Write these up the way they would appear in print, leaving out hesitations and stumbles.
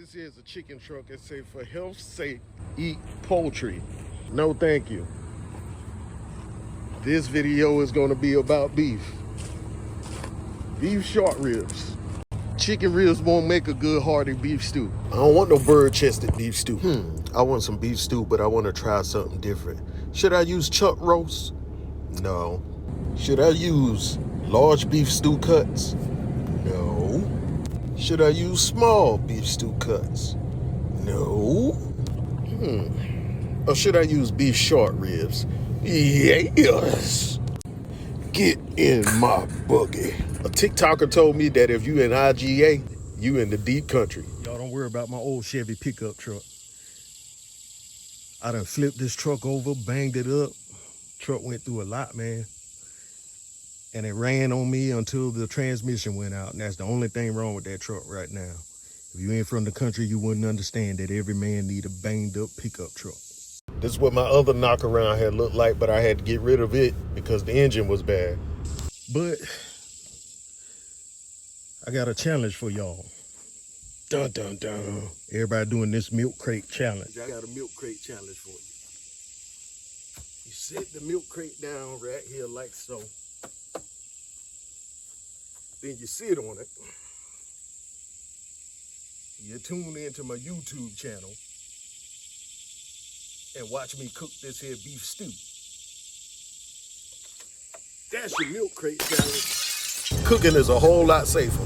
This is a chicken truck. It say for health's sake, eat poultry. No, thank you. This video is going to be about beef. Beef short ribs. Chicken ribs won't make a good hearty beef stew. I don't want no bird-chested beef stew. I want some beef stew, but I want to try something different. Should I use chuck roast? No. Should I use large beef stew cuts? No. Should I use small beef stew cuts? No. Or should I use beef short ribs? Yes. Get in my buggy. A TikToker told me that if you in IGA, you in the deep country. Y'all don't worry about my old Chevy pickup truck. I done flipped this truck over, banged it up. Truck went through a lot, man. And it ran on me until the transmission went out. And that's the only thing wrong with that truck right now. If you ain't from the country, you wouldn't understand that every man need a banged up pickup truck. This is what my other knockaround had looked like, but I had to get rid of it because the engine was bad. But I got a challenge for y'all. Dun, dun, dun. Everybody doing this milk crate challenge. I got a milk crate challenge for you. You set the milk crate down right here like so. Then you sit on it. You tune into my YouTube channel and watch me cook this here beef stew. That's your milk crate challenge. Cooking is a whole lot safer.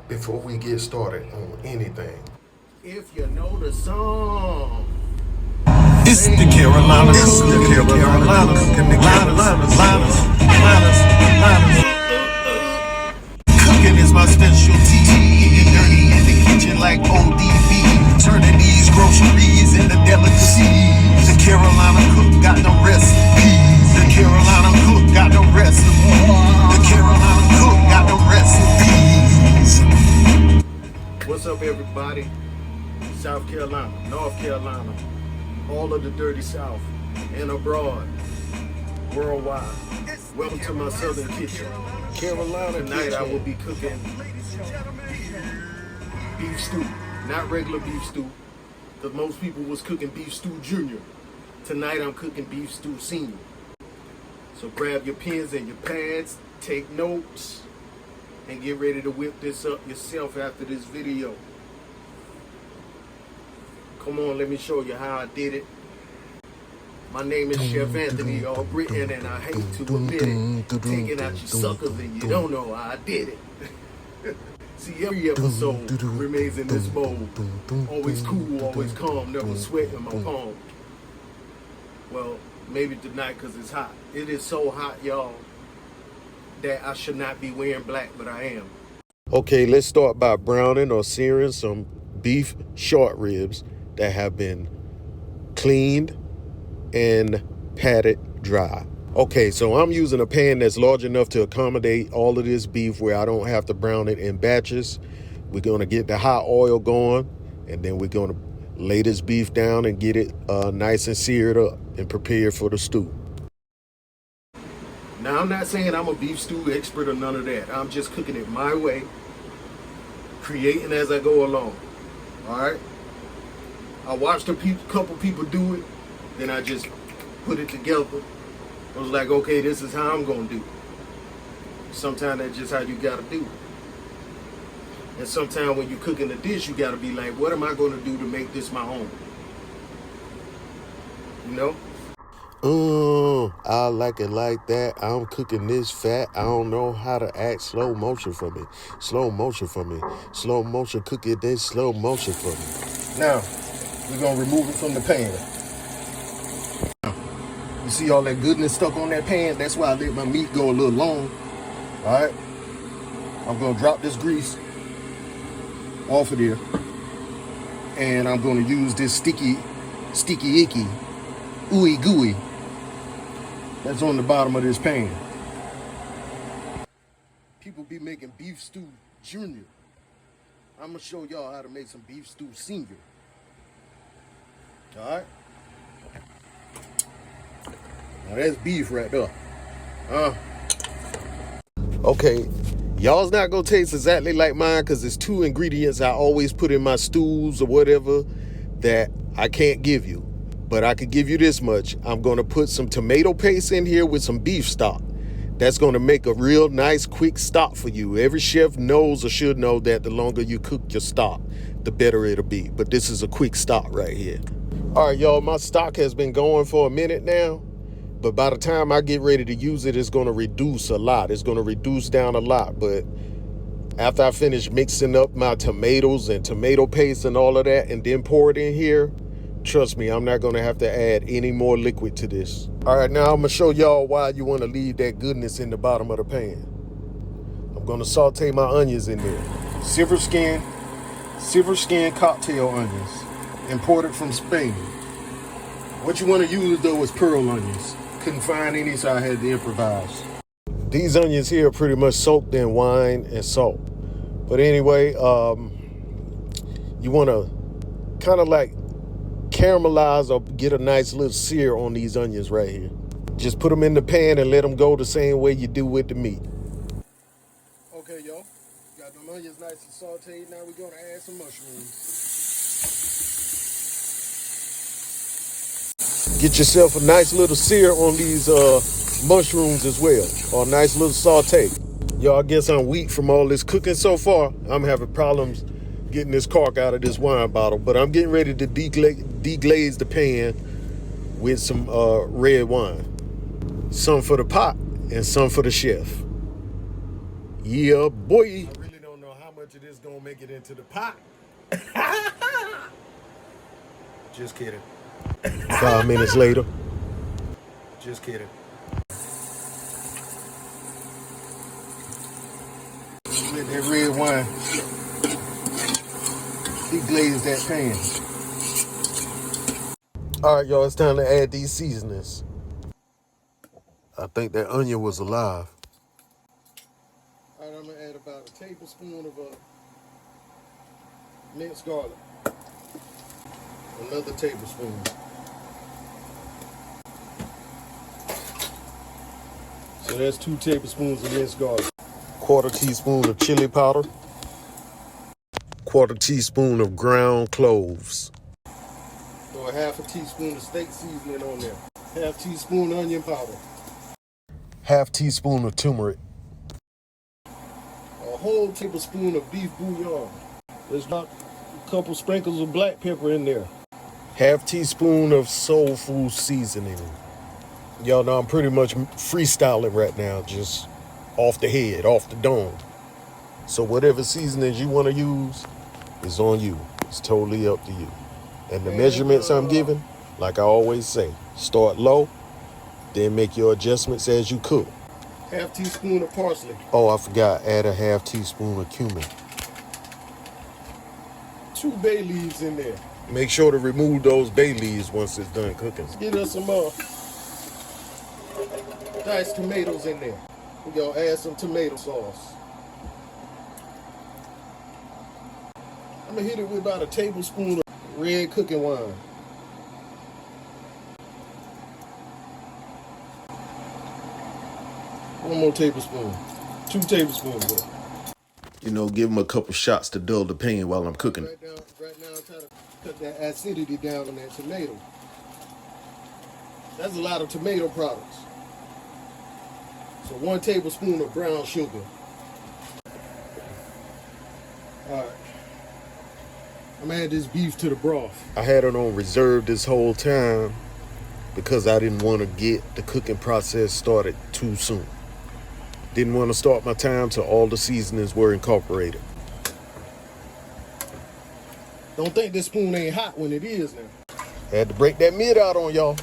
Before we get started on anything, if you know the song, it's the Carolinas, it's the Carolinas, Cooking is my specialty. Getting dirty in the kitchen like ODB. Turning these groceries into delicacies. The Carolina cook got no recipes. The Carolina cook got no recipes. The Carolina cook got no recipes. What's up, everybody? South Carolina, North Carolina, all of the dirty South and abroad, worldwide. Welcome to my southern kitchen. Carolina tonight I will be cooking beef stew, not regular beef stew, because most people was cooking beef stew junior. Tonight I'm cooking beef stew senior. So grab your pens and your pads, take notes, and get ready to whip this up yourself after this video. Come on, let me show you how I did it. My name is Chef Anthony Albrittain, and I hate to admit it, taking out you suckers and you don't know how I did it. See, every episode remains in this mode. Always cool, always calm, never sweat in my palm. Well, maybe tonight because it's hot. It is so hot, y'all, that I should not be wearing black, but I am. Okay, let's start by browning or searing some beef short ribs that have been cleaned and patted dry. Okay, so I'm using a pan that's large enough to accommodate all of this beef where I don't have to brown it in batches. We're gonna get the hot oil going, and then we're gonna lay this beef down and get it nice and seared up and prepared for the stew. Now, I'm not saying I'm a beef stew expert or none of that. I'm just cooking it my way, creating as I go along. All right? I watched a couple people do it, then I just put it together. I was like, okay, this is how I'm going to do it. Sometimes that's just how you got to do it. And sometimes when you're cooking a dish, you got to be like, what am I going to do to make this my own? You know? I like it like that. I'm cooking this fat. I don't know how to act slow motion for me. Slow motion for me. Slow motion cooking this slow motion for me. Now, we're going to remove it from the pan. You see all that goodness stuck on that pan? That's why I let my meat go a little long. All right? I'm going to drop this grease off of there. And I'm going to use this sticky icky, ooey gooey that's on the bottom of this pan. People be making beef stew junior. I'm going to show y'all how to make some beef stew senior. All right? Now that's beef right there. Okay, Y'all's not gonna taste exactly like mine because there's two ingredients I always put in my stews or whatever that I can't give you. But I could give you this much. I'm gonna put some tomato paste in here with some beef stock. That's gonna make a real nice quick stock for you. Every chef knows or should know that the longer you cook your stock, the better it'll be. But this is a quick stock right here. All right, y'all, my stock has been going for a minute now. But by the time I get ready to use it, it's going to reduce a lot. It's going to reduce down a lot. But after I finish mixing up my tomatoes and tomato paste and all of that and then pour it in here, trust me, I'm not going to have to add any more liquid to this. All right, now I'm going to show y'all why you want to leave that goodness in the bottom of the pan. I'm going to saute my onions in there. Silver skin cocktail onions, imported from Spain. What you want to use, though, is pearl onions. Couldn't find any, so I had to improvise. These onions here are pretty much soaked in wine and salt. But anyway, you want to kind of like caramelize or get a nice little sear on these onions right here. Just put them in the pan and let them go the same way you do with the meat. Okay, y'all. Got them onions nice and sauteed. Now we're going to add some mushrooms. Get yourself a nice little sear on these mushrooms as well, or a nice little saute. Y'all, I guess I'm weak from all this cooking so far. I'm having problems getting this cork out of this wine bottle, but I'm getting ready to deglaze the pan with some red wine. Some for the pot and some for the chef. Yeah, boy. I really don't know how much of this gonna make it into the pot. Just kidding. 5 minutes later. Just kidding. Let that red wine deglaze that pan. All right, y'all, it's time to add these seasonings. I think that onion was alive. All right, I'm gonna add about a tablespoon of minced garlic. Another tablespoon. So that's 2 tablespoons of minced garlic. 1/4 teaspoon of chili powder. 1/4 teaspoon of ground cloves. Throw a 1/2 teaspoon of steak seasoning on there. 1/2 teaspoon onion powder. 1/2 teaspoon of turmeric. A whole tablespoon of beef bouillon. There's not a couple sprinkles of black pepper in there. 1/2 teaspoon of soul food seasoning. Y'all know I'm pretty much freestyling right now, just off the head, off the dome. So whatever seasonings you want to use is on you. It's totally up to you. And the measurements I'm giving, like I always say, start low, then make your adjustments as you cook. 1/2 teaspoon of parsley. Oh, I forgot, add a 1/2 teaspoon of cumin. 2 bay leaves in there. Make sure to remove those bay leaves once it's done cooking. Let's get us some diced tomatoes in there. We're gonna add some tomato sauce. I'm gonna hit it with about a tablespoon of red cooking wine. One more tablespoon. 2 tablespoons there. You know, give them a couple shots to dull the pain while I'm cooking. Right now I'm trying to cut that acidity down on that tomato. That's a lot of tomato products. So 1 tablespoon of brown sugar. All right. I'm gonna add this beef to the broth. I had it on reserve this whole time because I didn't want to get the cooking process started too soon. Didn't want to start my time till all the seasonings were incorporated. Don't think this spoon ain't hot when it is now. Had to break that mid out on y'all.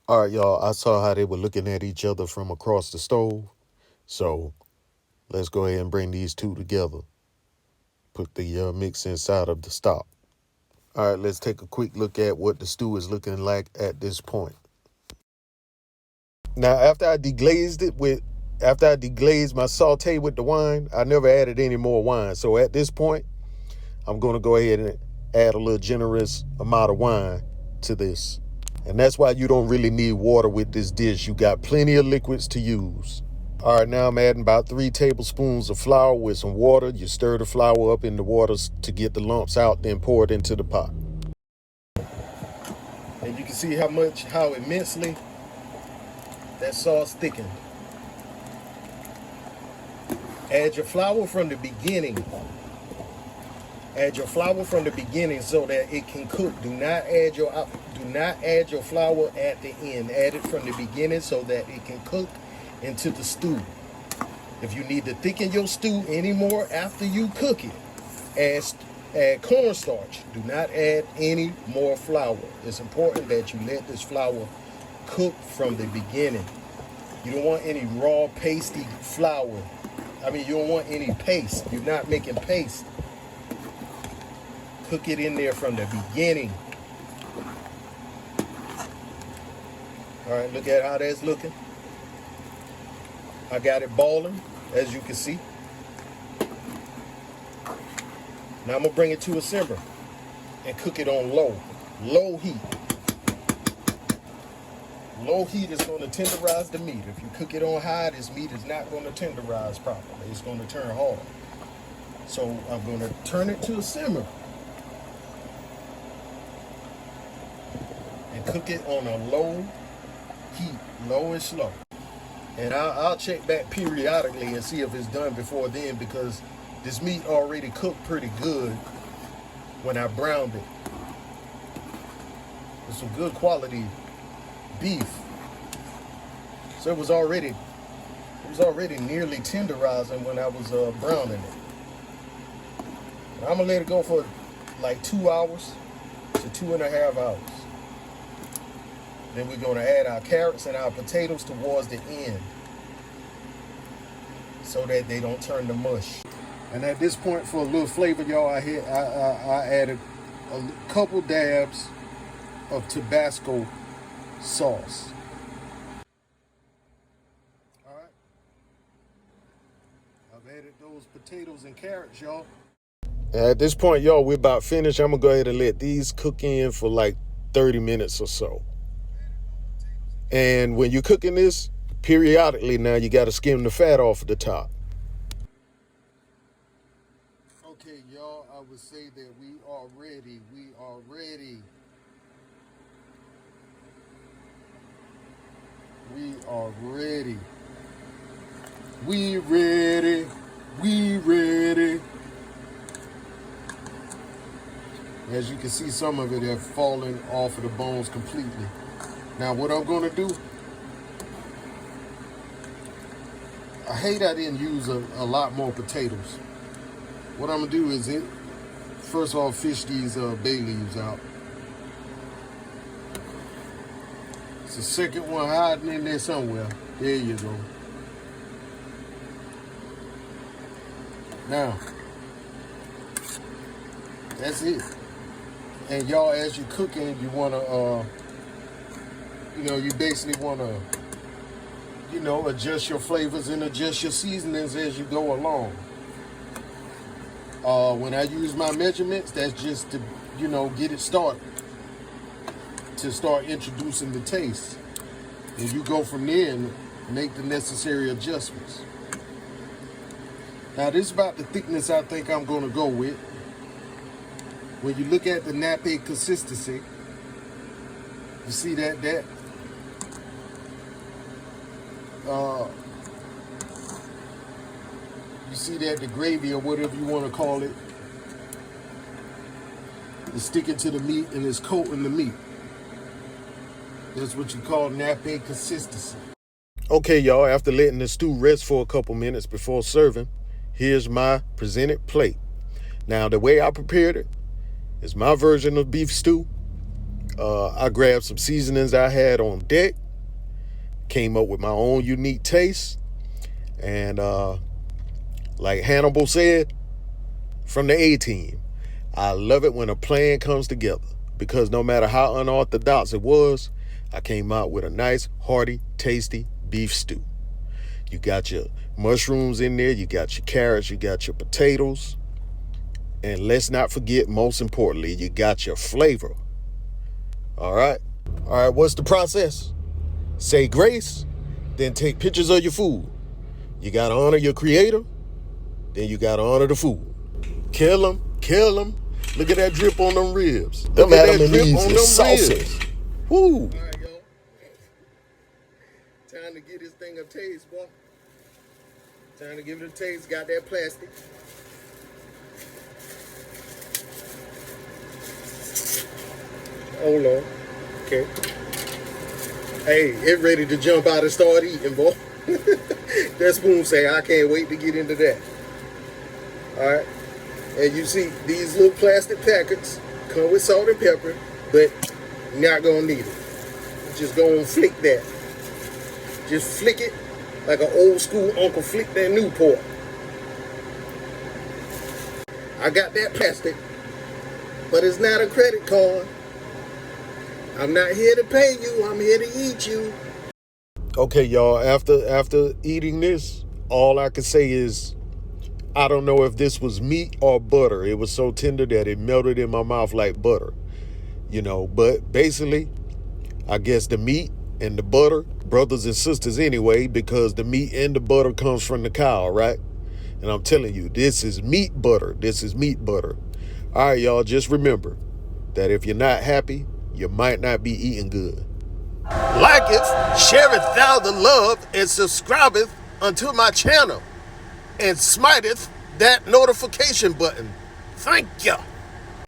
All right, y'all, I saw how they were looking at each other from across the stove. So let's go ahead and bring these two together. Put the mix inside of the stock. All right, let's take a quick look at what the stew is looking like at this point. Now, after I deglazed my saute with the wine, I never added any more wine. So at this point, I'm going to go ahead and add a little generous amount of wine to this. And that's why you don't really need water with this dish. You got plenty of liquids to use. All right, now I'm adding about 3 tablespoons of flour with some water. You stir the flour up in the water to get the lumps out, then pour it into the pot. And you can see how immensely that sauce thickened. Add your flour from the beginning. Add your flour from the beginning so that it can cook. Do not add your flour at the end. Add it from the beginning so that it can cook into the stew. If you need to thicken your stew anymore after you cook it, add cornstarch. Do not add any more flour. It's important that you let this flour cook from the beginning. You don't want any raw pasty flour. You don't want any paste. You're not making paste. Cook it in there from the beginning. All right, look at how that's looking. I got it boiling, as you can see. Now I'm gonna bring it to a simmer and cook it on low heat. Low heat is gonna tenderize the meat. If you cook it on high, this meat is not gonna tenderize properly. It's gonna turn hard. So I'm gonna turn it to a simmer and cook it on a low heat, low and slow. And I'll check back periodically and see if it's done before then, because this meat already cooked pretty good when I browned it. It's some good quality beef. So it was already nearly tenderizing when I was browning it. I'm gonna let it go for like 2 hours to 2.5 hours. Then we're gonna add our carrots and our potatoes towards the end so that they don't turn to mush. And at this point, for a little flavor, y'all, I added a couple dabs of Tabasco sauce. All right. I've added those potatoes and carrots, y'all. At this point, y'all, we're about finished. I'm gonna go ahead and let these cook in for like 30 minutes or so. And when you're cooking this, periodically now, you got to skim the fat off of the top. Okay, y'all, I would say that we are ready. We are ready. We are ready. We ready. We ready. As you can see, some of it have fallen off of the bones completely. Now, what I'm going to do, I hate I didn't use a lot more potatoes. What I'm going to do is, first of all, fish these bay leaves out. It's the second one hiding in there somewhere. There you go. Now, that's it. And y'all, as you're cooking, you want to, you basically want to, adjust your flavors and adjust your seasonings as you go along. When I use my measurements, that's just to, get it started, to start introducing the taste. And you go from there and make the necessary adjustments. Now, this is about the thickness I think I'm going to go with. When you look at the nappe consistency, you see that the gravy, or whatever you want to call it, is sticking to the meat and is coating the meat. That's what you call nappe consistency. Okay, y'all, after letting the stew rest for a couple minutes before serving, here's my presented plate. Now, the way I prepared it is my version of beef stew. I grabbed some seasonings I had on deck, came up with my own unique taste, and like Hannibal said from the A-Team, I love it when a plan comes together, because no matter how unorthodox it was, I came out with a nice, hearty, tasty beef stew. You got your mushrooms in there, you got your carrots, you got your potatoes, and let's not forget, most importantly, you got your flavor. All right, what's the process? Say grace, then take pictures of your food. You got to honor your creator, then you got to honor the food. Kill them, kill them. Look at that drip on them ribs. Look at that drip on them ribs. Woo. All right, y'all. Time to give this thing a taste, boy. Time to give it a taste. Got that plastic. Hold on. Okay. Hey, it ready to jump out and start eating, boy. That spoon say, I can't wait to get into that. Alright. And you see, these little plastic packets come with salt and pepper, but you're not gonna need it. Just gonna flick that. Just flick it like an old school uncle flick that Newport. I got that plastic, but it's not a credit card. I'm not here to pay you, I'm here to eat you. Okay, y'all, after eating this, all I can say is, I don't know if this was meat or butter. It was so tender that it melted in my mouth like butter, you know. But basically, I guess the meat and the butter, brothers and sisters anyway, because the meat and the butter comes from the cow, right? And I'm telling you, this is meat butter. This is meat butter. All right, y'all, just remember that if you're not happy, you might not be eating good. Liketh, shareth thou the love, and subscribeth unto my channel, and smiteth that notification button. Thank you.